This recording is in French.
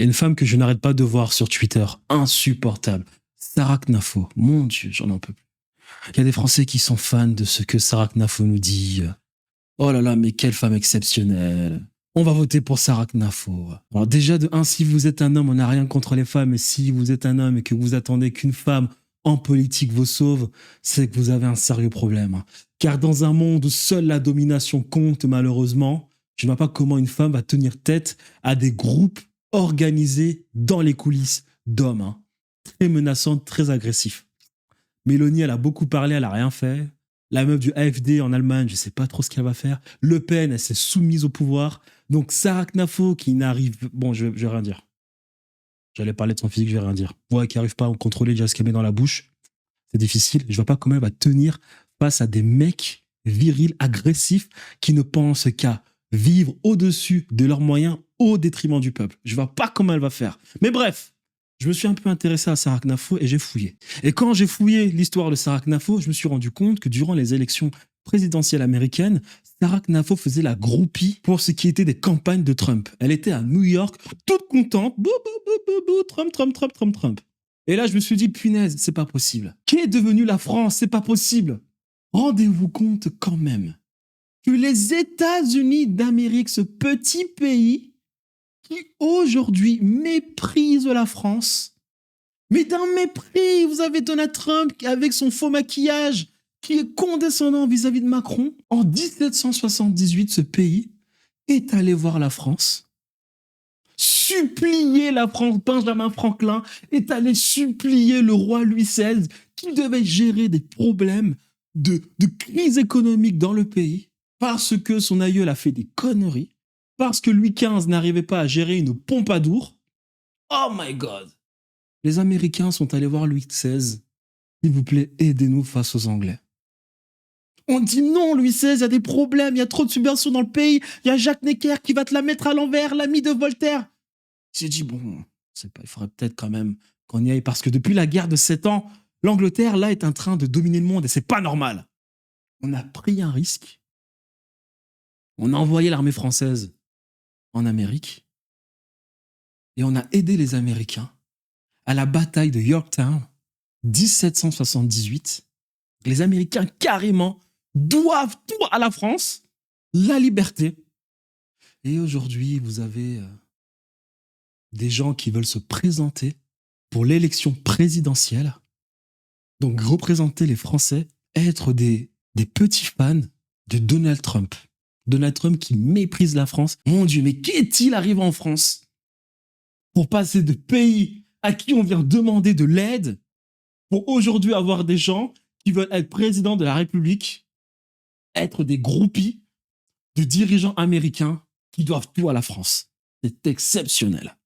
y a une femme que je n'arrête pas de voir sur Twitter, insupportable. Sarah Knafo, mon Dieu, j'en en peux plus. Il y a des Français qui sont fans de ce que Sarah Knafo nous dit. Oh là là, mais quelle femme exceptionnelle. On va voter pour Sarah Knafo. Alors déjà, de un, si vous êtes un homme, on n'a rien contre les femmes, et si vous êtes un homme et que vous attendez qu'une femme en politique vous sauve, c'est que vous avez un sérieux problème. Car dans un monde où seule la domination compte, malheureusement, je ne vois pas comment une femme va tenir tête à des groupes organisés dans les coulisses d'hommes. Très menaçants, très agressifs. Mélanie, elle a beaucoup parlé, elle n'a rien fait. La meuf du AfD en Allemagne, je ne sais pas trop ce qu'elle va faire. Le Pen, elle s'est soumise au pouvoir. Donc Sarah Knafo qui n'arrive... Bon, je vais rien dire. J'allais parler de son physique, je vais rien dire. Ouais, qui n'arrive pas à contrôler déjà ce qu'elle met dans la bouche. C'est difficile. Je vois pas comment elle va tenir face à des mecs virils, agressifs, qui ne pensent qu'à vivre au-dessus de leurs moyens au détriment du peuple. Je vois pas comment elle va faire. Mais bref, je me suis un peu intéressé à Sarah Knafo et j'ai fouillé. Et quand j'ai fouillé l'histoire de Sarah Knafo, je me suis rendu compte que durant les élections présidentielle américaine, Sarah Knafo faisait la groupie pour ce qui était des campagnes de Trump. Elle était à New York, toute contente, Trump, Trump, Trump, Trump, Trump. Et là, je me suis dit, punaise, c'est pas possible. Qu'est devenue la France? C'est pas possible. Rendez-vous compte quand même que les États-Unis d'Amérique, ce petit pays qui aujourd'hui méprise la France, mais d'un mépris, vous avez Donald Trump avec son faux maquillage, qui est condescendant vis-à-vis de Macron. En 1778, ce pays est allé voir la France, supplier la France. Benjamin Franklin est allé supplier le roi Louis XVI, qui devait gérer des problèmes de crise économique dans le pays, parce que son aïeul a fait des conneries, parce que Louis XV n'arrivait pas à gérer une Pompadour. Oh my God! Les Américains sont allés voir Louis XVI. S'il vous plaît, aidez-nous face aux Anglais. On dit non, Louis XVI, il y a des problèmes, il y a trop de subventions dans le pays, il y a Jacques Necker qui va te la mettre à l'envers, l'ami de Voltaire. J'ai dit, bon, c'est pas, il faudrait peut-être quand même qu'on y aille, parce que depuis la guerre de 7 ans, l'Angleterre, là, est en train de dominer le monde et c'est pas normal. On a pris un risque. On a envoyé l'armée française en Amérique et on a aidé les Américains à la bataille de Yorktown, 1778. Les Américains, carrément, doivent tout à la France, la liberté. Et aujourd'hui, vous avez des gens qui veulent se présenter pour l'élection présidentielle, donc représenter les Français, être des petits fans de Donald Trump. Donald Trump qui méprise la France. Mon Dieu, mais qu'est-il arrivé en France pour passer de pays à qui on vient demander de l'aide pour aujourd'hui avoir des gens qui veulent être président de la République, être des groupies de dirigeants américains qui doivent tout à la France. C'est exceptionnel.